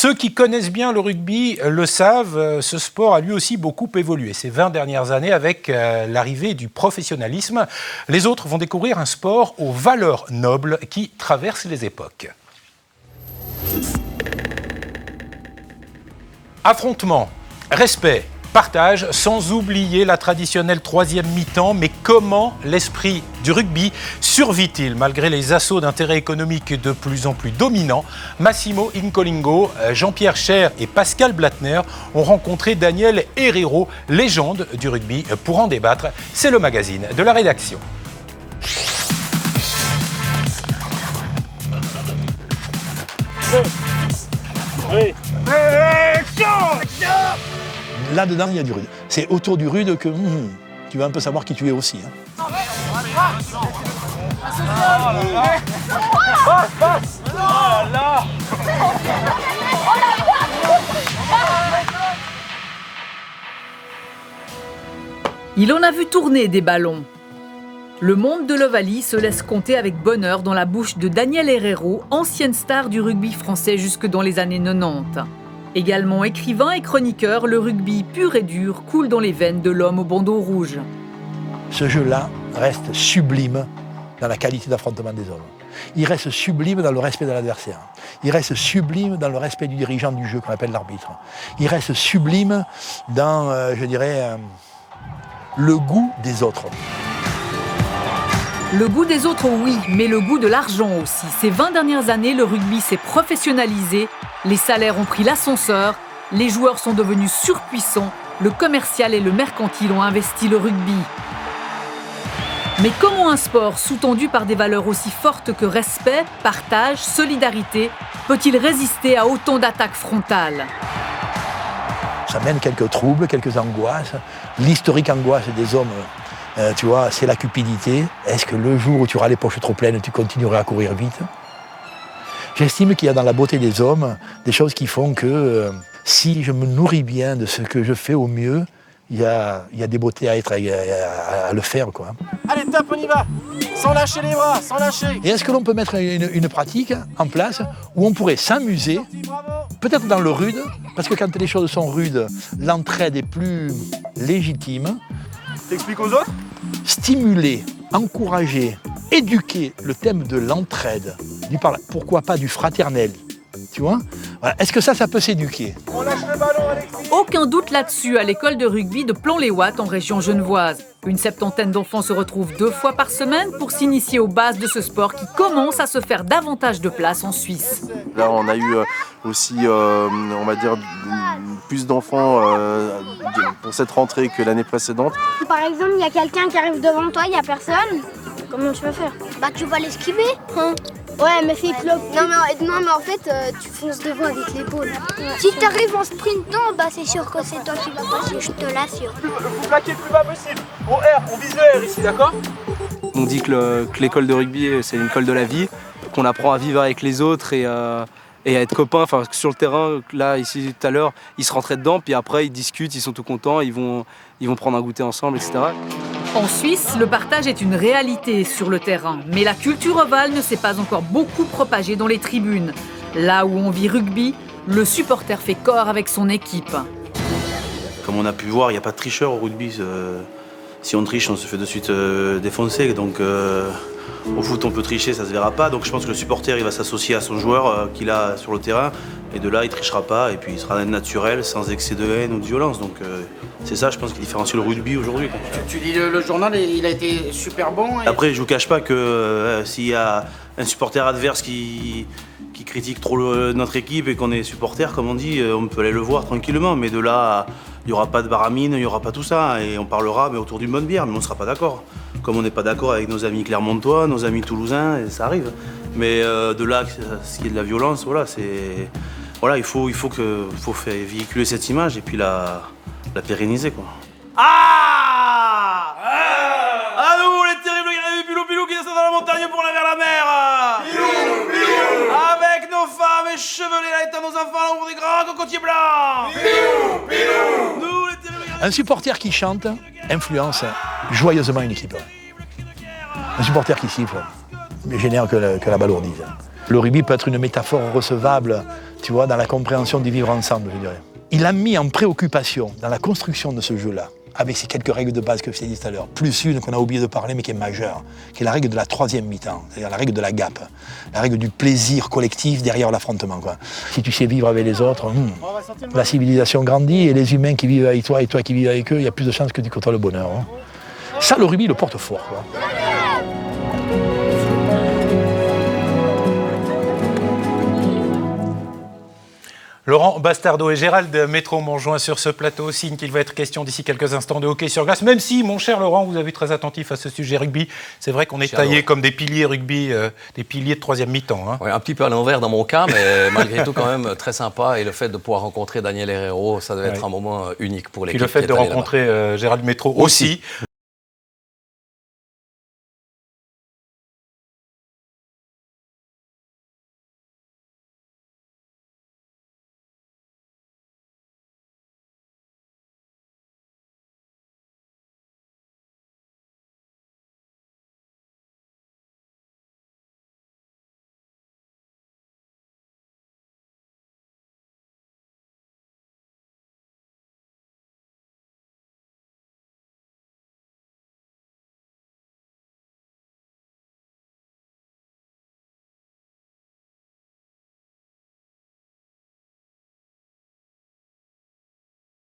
Ceux qui connaissent bien le rugby le savent, ce sport a lui aussi beaucoup évolué ces 20 dernières années avec l'arrivée du professionnalisme. Les autres vont découvrir un sport aux valeurs nobles qui traverse les époques. Affrontement, respect, partage, sans oublier la traditionnelle troisième mi-temps. Mais comment l'esprit du rugby survit-il malgré les assauts d'intérêts économiques de plus en plus dominants? Massimo Incolingo, Jean-Pierre Cher et Pascal Blattner ont rencontré Daniel Herrero, légende du rugby, pour en débattre. C'est le magazine de la rédaction. Oui. Là-dedans, il y a du rude. C'est autour du rude que tu vas un peu savoir qui tu es aussi. Hein. Il en a vu tourner des ballons. Le monde de l'Ovalie se laisse compter avec bonheur dans la bouche de Daniel Herrero, ancienne star du rugby français jusque dans les années 90. Également écrivain et chroniqueur, le rugby pur et dur coule dans les veines de l'homme au bandeau rouge. Ce jeu-là reste sublime dans la qualité d'affrontement des hommes. Il reste sublime dans le respect de l'adversaire. Il reste sublime dans le respect du dirigeant du jeu qu'on appelle l'arbitre. Il reste sublime dans, le goût des autres. Le goût des autres, oui, mais le goût de l'argent aussi. Ces 20 dernières années, le rugby s'est professionnalisé, les salaires ont pris l'ascenseur, les joueurs sont devenus surpuissants, le commercial et le mercantile ont investi le rugby. Mais comment un sport sous-tendu par des valeurs aussi fortes que respect, partage, solidarité peut-il résister à autant d'attaques frontales ? Ça mène quelques troubles, quelques angoisses. L'historique angoisse des hommes, tu vois, c'est la cupidité. Est-ce que le jour où tu auras les poches trop pleines, tu continueras à courir vite ? J'estime qu'il y a dans la beauté des hommes des choses qui font que si je me nourris bien de ce que je fais au mieux, il y a des beautés à le faire, quoi. Allez, top, on y va. Sans lâcher les bras, sans lâcher. Et est-ce que l'on peut mettre une pratique en place où on pourrait s'amuser, peut-être dans le rude, parce que quand les choses sont rudes, l'entraide est plus légitime. T'expliques aux autres ? Stimuler, encourager, éduquer le thème de l'entraide, pourquoi pas du fraternel, tu vois ? Voilà. Est-ce que ça peut s'éduquer ? On lâche le ballon, Alexis. Aucun doute là-dessus à l'école de rugby de Plan-les-Ouates en région genevoise. Une septantaine d'enfants se retrouvent 2 fois par semaine pour s'initier aux bases de ce sport qui commence à se faire davantage de place en Suisse. Là, on a eu aussi, on va dire, plus d'enfants pour cette rentrée que l'année précédente. Par exemple, il y a quelqu'un qui arrive devant toi, il n'y a personne. Comment tu vas faire ? Bah, tu vas l'esquiver. Ouais, mais fais clope. Non, mais en fait, tu fonces devant avec l'épaule. Si tu arrives en sprintant, bah, c'est sûr que c'est toi qui vas passer, je te l'assure. Vous plaquez le plus bas possible. Au R, on vise le R ici, d'accord ? On dit que l'école de rugby, c'est une école de la vie, qu'on apprend à vivre avec les autres et à être copains. Enfin, sur le terrain, là, ici, tout à l'heure, ils se rentraient dedans, puis après, ils discutent, ils sont tout contents, ils vont prendre un goûter ensemble, etc. En Suisse, le partage est une réalité sur le terrain, mais la culture ovale ne s'est pas encore beaucoup propagée dans les tribunes. Là où on vit rugby, le supporter fait corps avec son équipe. Comme on a pu voir, il n'y a pas de tricheur au rugby. Si on triche, on se fait de suite défoncer. Donc au foot, on peut tricher, ça ne se verra pas. Donc je pense que le supporter, il va s'associer à son joueur qu'il a sur le terrain. Et de là, il ne trichera pas. Et puis il sera naturel, sans excès de haine ou de violence. Donc c'est ça, je pense, qui différencie le rugby aujourd'hui. Tu dis le journal, il a été super bon. Après, je ne vous cache pas que s'il y a un supporter adverse qui critique trop notre équipe et qu'on est supporter, comme on dit, on peut aller le voir tranquillement. Mais de là, il n'y aura pas de baramine, il n'y aura pas tout ça. Et on parlera mais autour d'une bonne bière, mais on ne sera pas d'accord. Comme on n'est pas d'accord avec nos amis clermontois, nos amis toulousains, et ça arrive. Mais de là, ce qui est de la violence, voilà, c'est... Voilà, il faut faire véhiculer cette image et puis la pérenniser, quoi. Ah À nous, les terribles guerriers Pilou qui descendent dans la montagne pour aller vers la mer. Pilou Avec nos femmes échevelées, là étant nos enfants, là, pour des grands cocotiers blancs. Nous, les terribles guerriers... Un supporter qui chante influence joyeusement une équipe. Un supporter qui siffle génère que la balourdise. Le rugby peut être une métaphore recevable tu vois, dans la compréhension du vivre ensemble, je dirais. Il a mis en préoccupation dans la construction de ce jeu-là, avec ces quelques règles de base que je t'ai dit tout à l'heure, plus une qu'on a oublié de parler mais qui est majeure, qui est la règle de la troisième mi-temps, c'est-à-dire la règle de la gap, la règle du plaisir collectif derrière l'affrontement, quoi. Si tu sais vivre avec les autres, la civilisation grandit et les humains qui vivent avec toi et toi qui vives avec eux, il y a plus de chances que tu côtoies le bonheur. Hein. Ça, le rugby le porte fort, quoi. Laurent Bastardeau et Gérald Métro m'ont joint sur ce plateau, signe qu'il va être question d'ici quelques instants de hockey sur glace, même si, mon cher Laurent, vous avez très attentif à ce sujet rugby. C'est vrai qu'on est taillé comme des piliers rugby, des piliers de troisième mi-temps. Hein. Oui, un petit peu à l'envers dans mon cas, mais malgré tout quand même très sympa. Et le fait de pouvoir rencontrer Daniel Herrero, ça devait être un moment unique pour l'équipe. Et le fait de rencontrer Gérald Métro aussi.